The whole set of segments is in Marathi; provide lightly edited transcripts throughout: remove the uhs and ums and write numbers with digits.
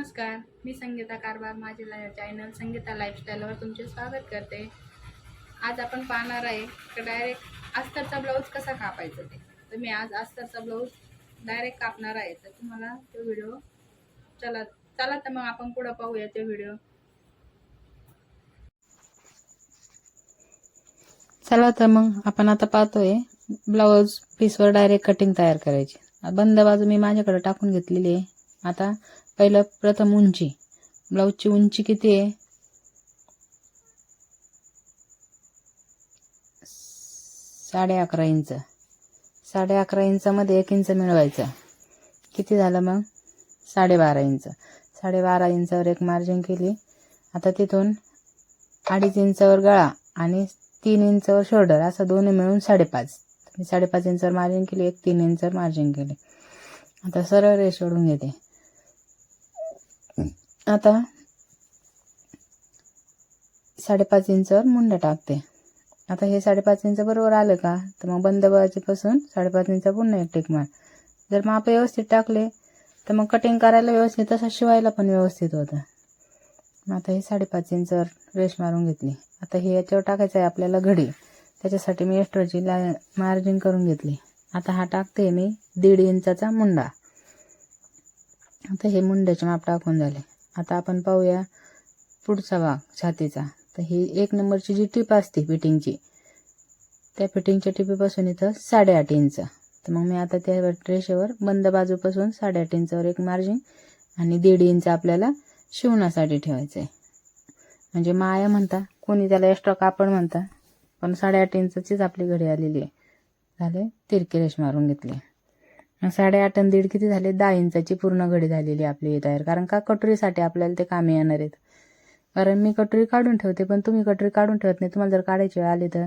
नमस्कार, मी संगीता कारभार. माझे चॅनल संगीता लाईफस्टाईलवर तुमचे स्वागत करते. आज आपण पाहणार आहे की डायरेक्ट अस्तरचा ब्लाऊज कसा कापायचा ते. तर मी आज अस्तरचा ब्लाऊज डायरेक्ट कापणार आहे. तर तुम्हाला तो व्हिडिओ चला तर मग आपण पुढे पाहूया तो व्हिडिओ. चला तर मग आपण आता पाहतोय ब्लाऊज पीसवर डायरेक्ट कटिंग तयार करायची. बंद बाजू मी माझ्याकडे टाकून घेतलेली आहे. आता पहिलं प्रथम उंची, ब्लाऊजची उंची किती आहे? 11.5 इंच. 11.5 इंचामध्ये 1 इंच मिळवायचं. किती झालं मग? 12.5 इंच. 12.5 इंचावर एक मार्जिन केली. आता तिथून 2.5 इंचावर गळा आणि 3 इंचावर शोल्डर, असं दोन्ही मिळून 5.5. मी 5.5 इंचावर मार्जिन केली, एक 3 इंचावर मार्जिन केले. आता सरळ रेष ओढून घेते. आता 5.5 इंचावर मुंड्या टाकते. आता हे 5.5 इंच बरोबर आलं का? तर मग बंद बाजूपासून 5.5 इंच पुन्हा एक टिक मार. जर माप व्यवस्थित टाकले तर मग कटिंग करायला व्यवस्थित, तसं शिवायला पण व्यवस्थित होतं. आता हे 5.5 इंचावर रेष मारून घेतली. आता हे याच्यावर टाकायचं आहे आपल्याला घडी. त्याच्यासाठी मी एक्स्ट्राची मार्जिन करून घेतली. आता हा टाकते मी 1.5 इंचाचा मुंडा. आता हे मुंड्याचे माप टाकून झाले. आता आपण पाहूया पुढचा भाग छातीचा. तर ही 1 नंबरची जी टीप असते फिटिंगची, त्या फिटिंगच्या टिपीपासून इथं 8.5 इंच. तर मग मी आता त्या रेषेवर बंद बाजूपासून 8.5 इंचावर एक मार्जिन आणि 1.5 इंच आपल्याला शिवण्यासाठी ठेवायचं आहे. म्हणजे माया म्हणता, कोणी त्याला एक्स्ट्रा कापड म्हणता, पण 8.5 इंचचीच आपली घडी आलेली आहे. झाले, तिरकी रेष मारून घेतली. 8.5 आणि 1.5 किती झाले? 10 इंचाची पूर्ण घडी झालेली आपली तयार. कारण का कटोरीसाठी आपल्याला ते कामी येणार आहेत. कारण मी कटोरी काढून ठेवते, पण तुम्ही कटोरी काढून ठेवत नाही. तुम्हाला जर काढायची वेळ आली तर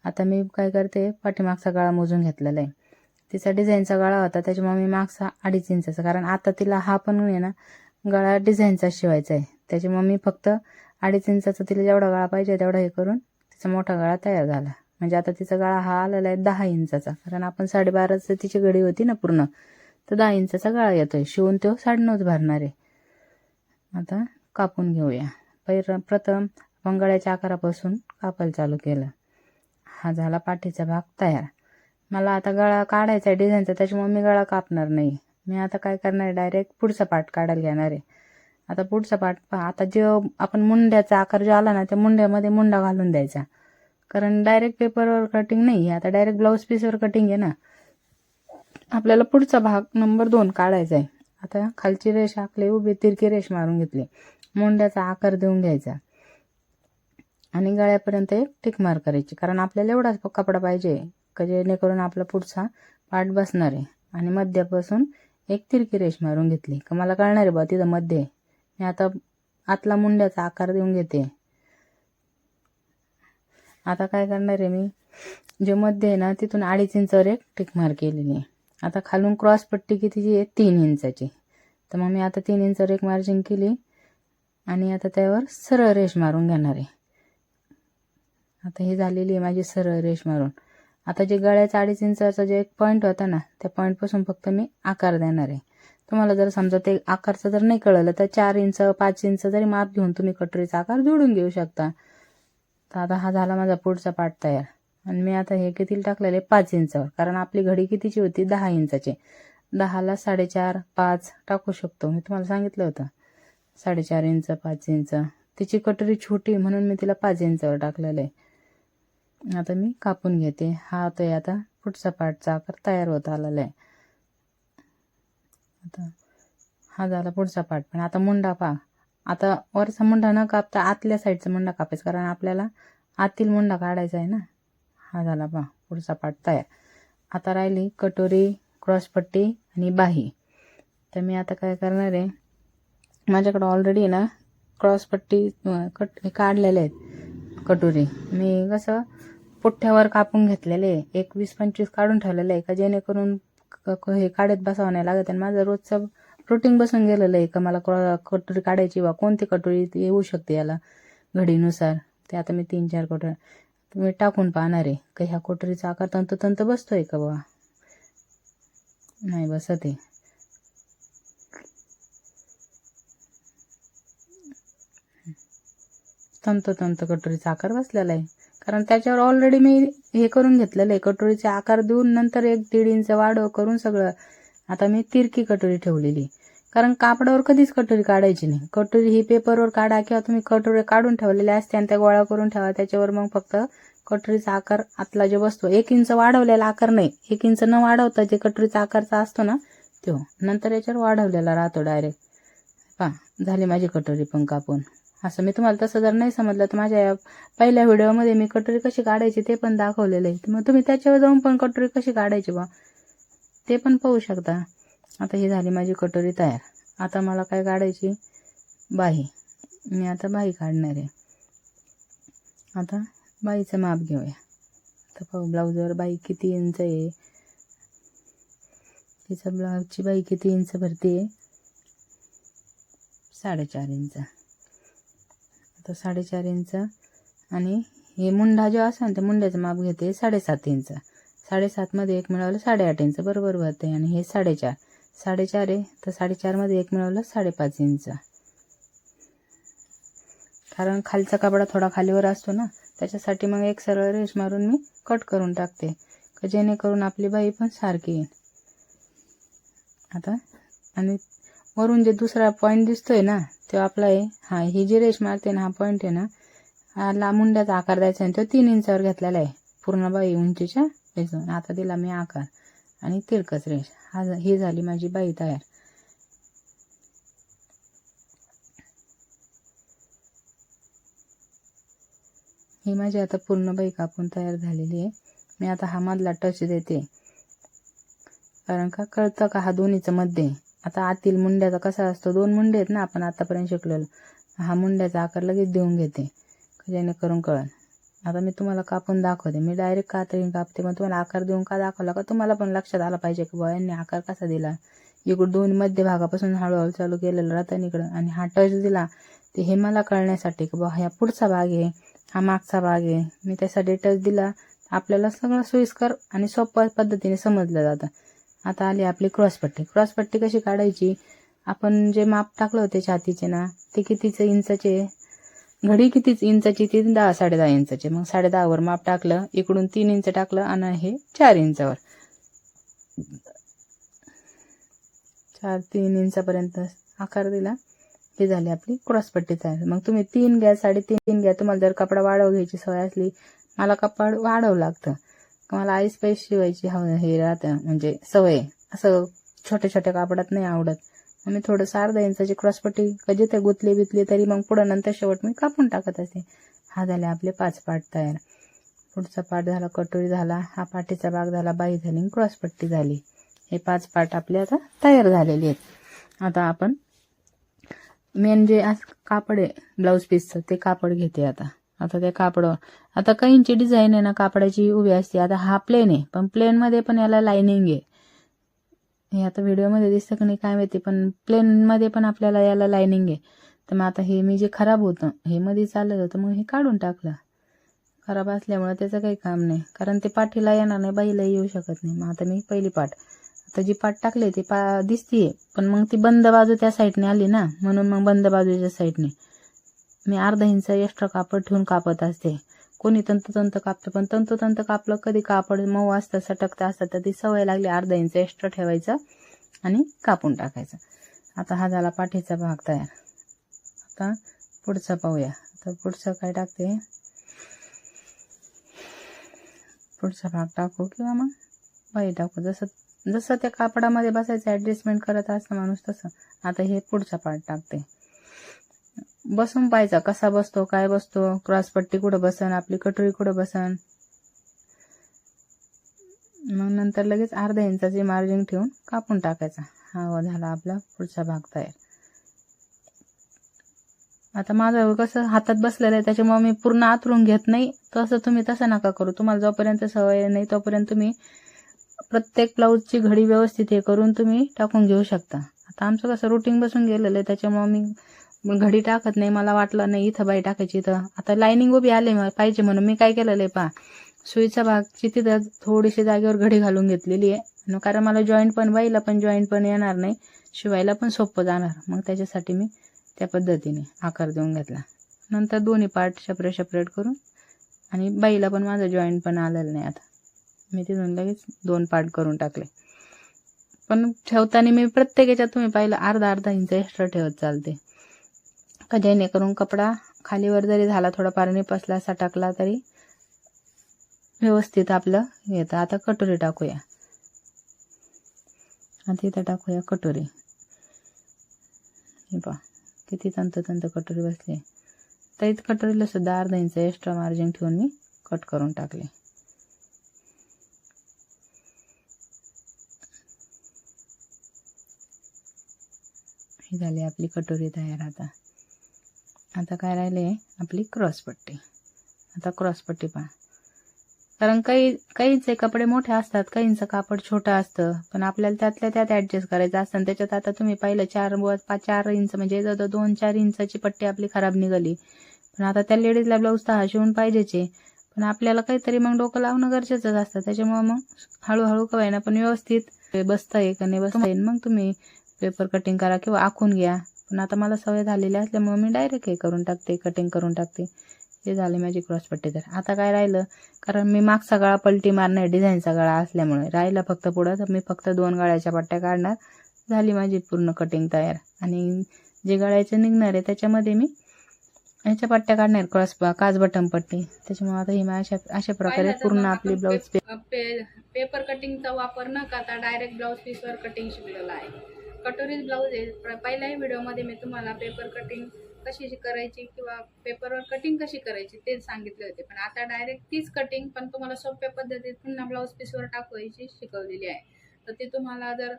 आता मी काय करते, पाठीमागचा गळा मोजून घेतलेला आहे. तिचा डिझाईनचा गळा होता, त्याच्यामुळे मी मागचा 2.5 इंचाचा, कारण आता तिला हा पण आहे ना गळा डिझाईनचा शिवायचा आहे. त्याच्यामुळे मी फक्त 2.5 इंचाचा तिला जेवढा गळा पाहिजे तेवढा हे करून तिचा मोठा गळा तयार झाला. म्हणजे आता तिचा गळा हा आलेला आहे 10 इंचाचा, कारण आपण 12.5 तिची घडी होती ना पूर्ण, तर 10 इंचाचा गळा येतोय. शिवून तो 9.5 भरणार आहे. आता कापून घेऊया. प्रथम आपण गळ्याच्या आकारापासून कापायला चालू केलं. हा झाला पाठीचा भाग तयार. मला आता गळा काढायचा आहे डिझाईनचा, त्याच्यामुळे मी गळा कापणार नाही. मी आता काय करणार आहे, डायरेक्ट पुढचा पार्ट काढायला घेणार आहे. आता पुढचा पार्ट पहा. आता जे आपण मुंड्याचा आकार जो आला ना, त्या मुंड्यामध्ये मुंडा घालून द्यायचा. कारण डायरेक्ट पेपरवर कटिंग नाही आहे, आता डायरेक्ट ब्लाऊज पीसवर कटिंग आहे ना. आपल्याला पुढचा भाग नंबर 2 काढायचा आहे. आता खालची रेष आखली, उभी तिरकी रेष मारून घेतली. मुंड्याचा आकार देऊन घ्यायचा आणि गळ्यापर्यंत एक टिक मार करायची. कारण आपल्याला एवढाच कपडा पाहिजे का जेणेकरून आपला पुढचा पार्ट बसणार आहे. आणि मध्यापासून एक तिरकी रेष मारून घेतली का मला कळणार आहे बा तिथं मध्ये. मी आता आतला मुंड्याचा आकार देऊन घेते. आता काय करणार आहे, मी जे मध्ये आहे ना तिथून 2.5 इंचावर एक टिक मार केलेली आहे. आता खालून क्रॉस पट्टी कितीची आहे? 3 इंचाची. तर मग मी आता 3 इंचावर एक मार्जिन केली आणि आता त्यावर सरळ रेष मारून घेणार आहे. आता ही झालेली आहे माझी सरळ रेष मारून. आता जे गळ्याचा 2.5 इंचाचा जे एक पॉईंट होता ना, त्या पॉईंटपासून फक्त मी आकार देणार आहे. तुम्हाला जर समजा ते आकारचं जर नाही कळलं तर 4 इंच 5 इंच जरी माप घेऊन तुम्ही कटोरीचा आकार जोडून घेऊ शकता. तर आता हा झाला माझा पुढचा पार्ट तयार. आणि मी आता हे किती टाकलेले? 5 इंचावर. कारण आपली घडी कितीची होती? 10 इंचाची. 10ला 4.5 5 टाकू शकतो. मी तुम्हाला सांगितलं होतं 4.5 इंच 5 इंच. तिची कटोरी छोटी म्हणून मी तिला 5 इंचावर टाकलेलं आहे. आता मी कापून घेते. हा होतोय आता पुढचा पार्टचा आकार तयार होत आलेला आहे. आता हा झाला पुढचा पार्ट. पण आता मुंडा पहा. आता वरचा मुंडा न कापता आतल्या साईडचा मुंडा कापायचा, कारण आपल्याला आतील मुंडा काढायचा आहे ना. हा झाला पहा पुढचा पार्ट तयार. आता राहिली कटोरी, क्रॉसपट्टी आणि बाही. तर मी आता काय करणार आहे, माझ्याकडे ऑलरेडी ना क्रॉसपट्टी काढलेले आहेत कटोरी. मी कसं पुठ्ठ्यावर कापून घेतलेले, 21-25 काढून ठेवलेलं आहे का जेणेकरून हे काढत बसावं नाही लागत. आणि माझं रोजचं रुटीन बसून गेलेलं आहे का मला कटोरी काढायची वा कोणती कटोरी येऊ शकते याला घडीनुसार. ते आता मी 3-4 कटोरी मी टाकून पाहणार आहे का ह्या कटोरीचा आकार तंतोतंत बसतोय का बाबा. नाही बसत आहे. तंतोतंत कटोरीचा आकार बसलेला आहे. कारण त्याच्यावर ऑलरेडी मी हे करून घेतलेलं आहे, कटोरीचे आकार देऊन नंतर 1-1.5 इंच वाढव करून सगळं. आता मी तिरकी कटोरी ठेवलेली, कारण कापडावर कधीच कटोरी काढायची नाही. कटोरी ही पेपरवर काढा किंवा तुम्ही कटोरी काढून ठेवलेल्या असते आणि त्या गोळा करून ठेवा, त्याच्यावर मग फक्त कटोरीचा आकार आतला जे बसतो 1 इंच वाढवलेला आकार नाही, 1 इंच न वाढवता जे कटोरीचा आकारचा असतो ना तो नंतर याच्यावर वाढवलेला राहतो डायरेक्ट. झाली माझी कटोरी पण कापून. असं मी तुम्हाला तसं जर नाही समजलं तर माझ्या या पहिल्या व्हिडिओमध्ये मी कटोरी कशी काढायची ते पण दाखवलेलं आहे, तर मग तुम्ही त्याच्यावर जाऊन पण कटोरी कशी काढायची ते पण पाहू शकता. आता ही झाली माझी कटोरी तयार. आता मला काय काढायची, बाही. मी आता बाही काढणार आहे. आता बाईचं माप घेऊया. आता पाहू ब्लाऊजवर बाई किती इंच आहे, तिचा ब्लाऊजची बाई किती इंच भरते, 4.5 इंच. आता 4.5 इंच आणि हे मुंडा जो असा ना त्या मुंड्याचं माप घेते 7.5 इंच. 7.5 मध्ये 1 मिळवलं 8.5 इंच बरोबर भरते. आणि हे 4.5 आहे, तर 4.5 मध्ये 1 मिळवलं 5.5 इंच. कारण खालचा कपडा थोडा खालीवर असतो ना, त्याच्यासाठी मग एक सरळ रेष मारून मी कट करून टाकते, जेणेकरून आपली बाई पण सारखी येईल. आता आणि वरून जे दुसरा पॉईंट दिसतोय ना तो आपला आहे. ही जी रेष मारते ना, हा पॉईंट आहे ना, हा मुंड्याचा आकार द्यायचा आहे, तो 3 इंचावर घेतलेला आहे पूर्ण बाई उंचीच्या रेषेतून. आता दिला मी आकार आणि तिरकस रेष. ही झाली माझी बाई तयार. ही माझी आता पूर्ण बाई कापून तयार झालेली आहे. मी आता हा मधला टच देते, कारण का कळतं का हा दोन्हीचं मध्ये. आता आतील मुंड्याचा कसा असतो, 2 मुंडे आहेत ना आपण आतापर्यंत शिकलेलो, हा मुंड्याचा आकार लगेच देऊन घेते जेणेकरून कळण. आता मी तुम्हाला कापून दाखवते. मी डायरेक्ट कात्रीने कापते, पण तुम्हाला आकार देऊन का दाखवला का तुम्हाला पण लक्षात आला पाहिजे की बुवा यांनी आकार कसा दिला. इकडून 2 मध्य भागापासून हळूहळू चालू केलेलं राहतं इकडं, आणि हा टच दिला ते हे मला कळण्यासाठी की बुवा हा पुढचा भाग आहे, हा मागचा भाग आहे. मी त्यासाठी टच दिला, आपल्याला सगळं सोयीस्कर आणि सोप्या पद्धतीने समजलं जातं. आता आली आपली क्रॉसपट्टी. क्रॉसपट्टी कशी काढायची, आपण जे माप टाकलं होते छातीचे ना ते कितीचे इंचाचे, घडी कितीच इंचाची ती 10-10.5 इंचाचे. मग 10.5 वर माप टाकलं, इकडून 3 इंच टाकलं आणि हे 4 इंचावर 3 इंचापर्यंत आकार दिला. ही झाली आपली क्रॉसपट्टी तयार. मग तुम्ही 3 घ्या, 3.5 घ्या. तुम्हाला जर कपडा वाढव घ्यायची सवय असली, मला कपडा वाढव लागतं, मला आईस पैस शिवायची हे राहतं म्हणजे सवय, असं छोट्या छोट्या कापडात नाही आवडत. मग मी थोडंसं 1/2 इंचाची क्रॉसपट्टी कधी ते गुतले बितले तरी मग पुढं नंतर शेवट मी कापून टाकत असते. हा झाले आपले 5 पार्ट तयार. पुढचा पार्ट झाला कटोरी झाला, हा पाठीचा भाग झाला, बाई झाली, क्रॉसपट्टी झाली. हे 5 पार्ट आपले आता तयार झालेले आहेत. आता आपण मेन जे कापड आहे ब्लाऊज पीसचं ते कापड घेते. आता ते कापड, आता काहींची डिझाईन आहे ना कापडाची उभी असते. आता हा प्लेन आहे, पण प्लेन मध्ये पण याला लाइनिंग आहे. हे आता व्हिडिओमध्ये दिसतं की नाही काय माहिती, पण प्लेन मध्ये पण आपल्याला याला लाइनिंग आहे. तर मग आता हे मी जे खराब होतं हे मध्ये चाललं होतं, मग हे काढून टाकलं. खराब असल्यामुळे त्याचं काही काम नाही, कारण ते पाठीला येणार नाही, बाईला येऊ शकत नाही. मग आता मी पहिली पाट, आता जी पाट टाकली ती दिसतीये, पण मग ती बंद बाजू त्या साईडने आली ना, म्हणून मग बंद बाजूच्या साईडने मी 1/2 इंच एक्स्ट्रा कापड ठेवून कापत असते. कोणी तंतोतंत कापतं, पण तंतोतंत कापलं कधी कापड मऊ असतं, सटकतं असतं, तर ती सवय लागली 1/2 इंच एक्स्ट्रा ठेवायचं आणि कापून टाकायचं. आता हा झाला पाठीचा भाग तयार. आता पुढचा पाहूया. आता पुढचं काय टाकते, पुढचा भाग टाकू किंवा मग बाई टाकू, जसं त्या कापडामध्ये बसायचं ऍडजस्टमेंट करत असतं माणूस तसं. आता हे पुढचा पार्ट टाकते. बसून पाहायचा कसा बसतो, काय बसतो, क्रॉसपट्टी कुठं बसन, आपली कटोरी कुठं बसन. मग नंतर लगेच 1/2 इंचाची मार्जिन ठेवून कापून टाकायचा. हा झाला आपला पुढचा भाग तयार. आता माझं कसं हातात बसलेलं आहे त्याच्यामुळे मी पूर्ण आतरून घेत नाही, तसं तुम्ही तसं नका करू. तुम्हाला जोपर्यंत सवय नाही तोपर्यंत तुम्ही प्रत्येक ब्लाऊजची घडी व्यवस्थित हे करून तुम्ही टाकून घेऊ शकता. आता आमचं कसं रुटीन बसून गेलेलं आहे त्याच्यामुळे मी घडी टाकत नाही. मला वाटलं नाही इथं बाई टाकायची, इथं आता लाइनिंग उभी आले पाहिजे म्हणून मी काय केलेलं आहे पहा, सुईचा भागची तिथं थोडीशी जागेवर घडी घालून घेतलेली आहे, कारण मला जॉईंट पण बाईला पण जॉईंट पण येणार नाही, शिवायला पण सोपं जाणार. मग त्याच्यासाठी मी त्या पद्धतीने आकार देऊन घेतला. नंतर दोन्ही पार्ट सेपरेट करून, आणि बाईला पण माझं जॉईंट पण आलेलं नाही. आता मी तिथून लगेच 2 पार्ट करून टाकले. पण ठेवताना मी प्रत्येक याच्यात तुम्ही पाहिलं अर्धा इंच एक्स्ट्रा ठेवत चालते, का जेणेकरून कपडा खालीवर जरी झाला थोडाफार निपसला असा टाकला तरी व्यवस्थित आपलं येतं. आता कटोरी टाकूया. आता इथं टाकूया कटोरी. हे पहा किती तंत कटोरी बसली. तर इथं कटोरीला सुद्धा अर्धा इंच एक्स्ट्रा मार्जिन ठेवून मी कट करून टाकले. ही झाली आपली कटोरी तयार. आता काय राहिले आपली क्रॉसपट्टी. आता क्रॉसपट्टी पहा, कारण काहींचे कपडे मोठे असतात, काहींचं कापड छोटं असतं, पण आपल्याला त्यातल्या त्यात ऍडजस्ट करायचं असतं. आणि त्याच्यात आता तुम्ही पाहिलं 4 इंच म्हणजे जवळ 2-4 इंचाची पट्टी आपली खराब निघाली. पण आता त्या लेडीजला ब्लाऊज तर हा शिवून पाहिजेचे, पण आपल्याला काहीतरी मग डोकं लावणं गरजेचंच असतं. त्याच्यामुळे मग हळूहळू का होईना पण व्यवस्थित बसतंय का नाही बसतंय मग तुम्ही पेपर कटिंग करा किंवा आखून घ्या. पण आता मला सवय झालेली असल्यामुळे मी डायरेक्ट हे करून टाकते, कटिंग करून टाकते. हे झाले माझी क्रॉसपट्टी. तर आता काय राहिलं, कारण मी मागचा गळा पलटी मारणार डिझाईनचा गळा असल्यामुळे राहिला फक्त पुढं, तर मी फक्त 2 गळ्याच्या पट्ट्या काढणार. झाली माझी पूर्ण कटिंग तयार. आणि जे गळ्याचे निघणार आहे त्याच्यामध्ये मी ह्याच्या पट्ट्या काढणार काज बटन पट्टी. त्याच्यामुळे आता ही अशा प्रकारे पूर्ण आपली ब्लाऊज पेपर कटिंगचा वापर न करता डायरेक्ट ब्लाऊज पीसवर कटिंग शिकलेला आहे. कटोरीज ब्लाऊज आहे. पहिल्याही व्हिडिओमध्ये मी तुम्हाला पेपर कटिंग कशी करायची किंवा पेपरवर कटिंग कशी करायची ते सांगितले होते. पण आता डायरेक्ट तीच कटिंग पण तुम्हाला सोप्या पद्धतीत पुन्हा ब्लाऊज पीसवर टाकवायची शिकवलेली आहे. तर ती तुम्हाला जर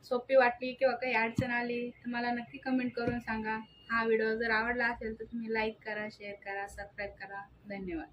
सोपी वाटली किंवा काही अडचण आली तर मला नक्की कमेंट करून सांगा. हा व्हिडिओ जर आवडला असेल तर तुम्ही लाईक करा, शेअर करा, सबस्क्राईब करा. धन्यवाद.